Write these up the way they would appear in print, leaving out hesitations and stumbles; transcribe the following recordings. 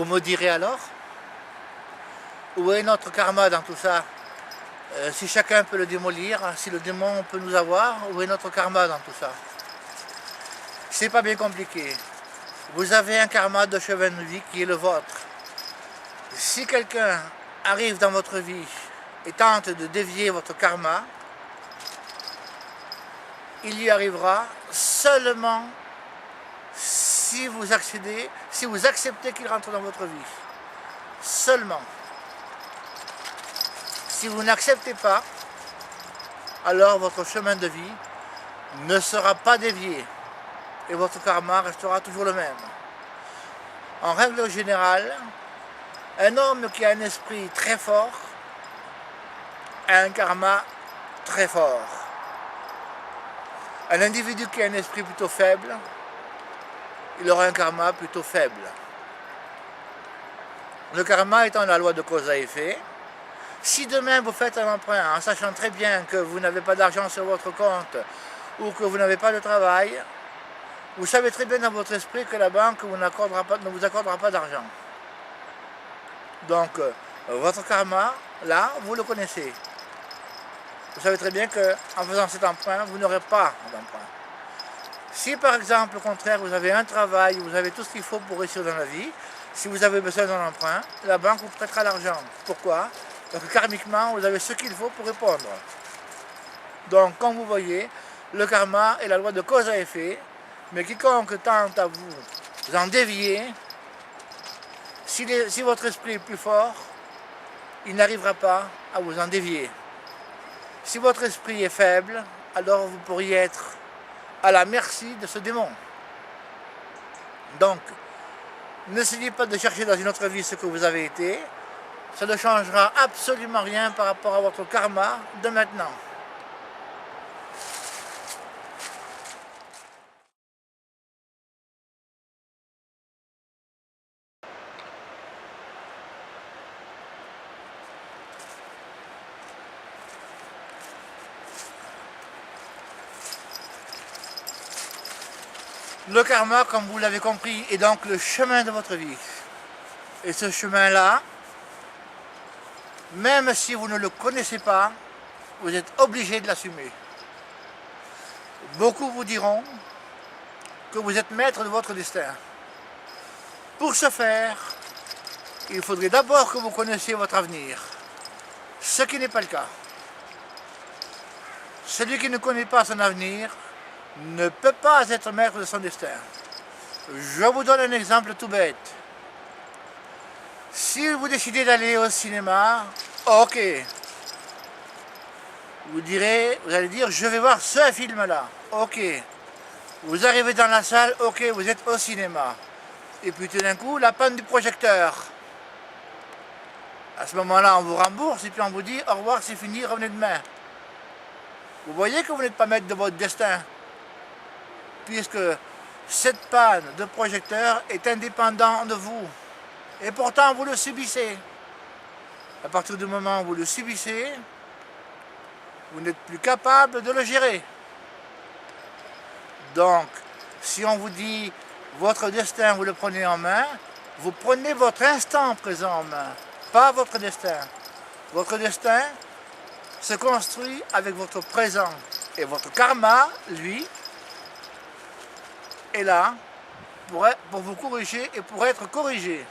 Vous me direz alors, où est notre karma dans tout ça? Si chacun peut le démolir, si le démon peut nous avoir, où est notre karma dans tout ça? C'est pas bien compliqué. Vous avez un karma de chemin de vie qui est le vôtre. Si quelqu'un arrive dans votre vie et tente de dévier votre karma, il y arrivera seulement si vous acceptez qu'il rentre dans votre vie. Seulement. Si vous n'acceptez pas, alors votre chemin de vie ne sera pas dévié et votre karma restera toujours le même. En règle générale, un homme qui a un esprit très fort a un karma très fort. Un individu qui a un esprit plutôt faible, il aura un karma plutôt faible. Le karma étant la loi de cause à effet, si demain vous faites un emprunt en sachant très bien que vous n'avez pas d'argent sur votre compte ou que vous n'avez pas de travail, vous savez très bien dans votre esprit que la banque ne vous accordera pas d'argent. Donc, votre karma, là, vous le connaissez. Vous savez très bien qu'en faisant cet emprunt, vous n'aurez pas d'emprunt. Si par exemple, au contraire, vous avez un travail, vous avez tout ce qu'il faut pour réussir dans la vie, si vous avez besoin d'un emprunt, la banque vous prêtera l'argent. Pourquoi? Parce que karmiquement, vous avez ce qu'il faut pour répondre. Donc, comme vous voyez, le karma est la loi de cause à effet, mais quiconque tente à vous en dévier, si votre esprit est plus fort, il n'arrivera pas à vous en dévier. Si votre esprit est faible, alors vous pourriez être à la merci de ce démon. Donc, n'essayez pas de chercher dans une autre vie ce que vous avez été, ça ne changera absolument rien par rapport à votre karma de maintenant. Le karma, comme vous l'avez compris, est donc le chemin de votre vie. Et ce chemin-là, même si vous ne le connaissez pas, vous êtes obligé de l'assumer. Beaucoup vous diront que vous êtes maître de votre destin. Pour ce faire, il faudrait d'abord que vous connaissiez votre avenir, ce qui n'est pas le cas. Celui qui ne connaît pas son avenir ne peut pas être maître de son destin. Je vous donne un exemple tout bête. Si vous décidez d'aller au cinéma, ok. Vous allez dire, je vais voir ce film-là, ok. Vous arrivez dans la salle, ok, vous êtes au cinéma. Et puis tout d'un coup, la panne du projecteur. À ce moment-là, on vous rembourse et puis on vous dit, au revoir, c'est fini, revenez demain. Vous voyez que vous n'êtes pas maître de votre destin, puisque cette panne de projecteur est indépendante de vous. Et pourtant, vous le subissez. À partir du moment où vous le subissez, vous n'êtes plus capable de le gérer. Donc, si on vous dit votre destin, vous le prenez en main, vous prenez votre instant présent en main, pas votre destin. Votre destin se construit avec votre présent. Et votre karma, lui, est là pour vous corriger et pour être corrigé.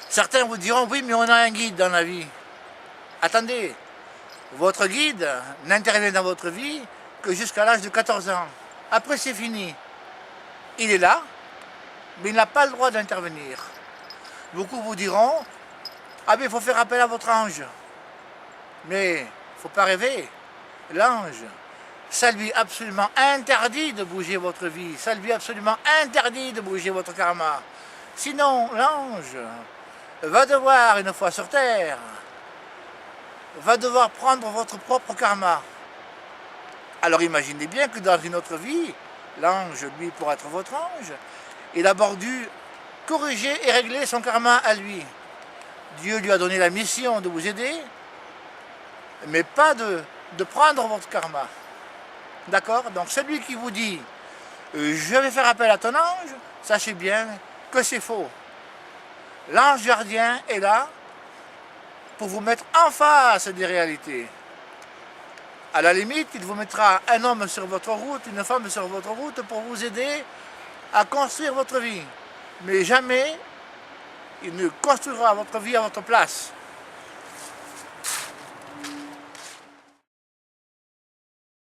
Certains vous diront, oui, mais on a un guide dans la vie. Attendez, votre guide n'intervient dans votre vie que jusqu'à l'âge de 14 ans. Après, c'est fini. Il est là, mais il n'a pas le droit d'intervenir. Beaucoup vous diront, ah mais il faut faire appel à votre ange. Mais il ne faut pas rêver. L'ange, ça lui est absolument interdit de bouger votre vie. Ça lui est absolument interdit de bouger votre karma. Sinon, l'ange va devoir, une fois sur terre, va devoir prendre votre propre karma. Alors imaginez bien que dans une autre vie, l'ange, lui, pour être votre ange, il a d'abord dû corriger et régler son karma à lui. Dieu lui a donné la mission de vous aider, mais pas de prendre votre karma. D'accord? Donc celui qui vous dit « je vais faire appel à ton ange », sachez bien que c'est faux. L'ange gardien est là pour vous mettre en face des réalités. À la limite, il vous mettra un homme sur votre route, une femme sur votre route pour vous aider à construire votre vie. Mais jamais il ne construira votre vie à votre place.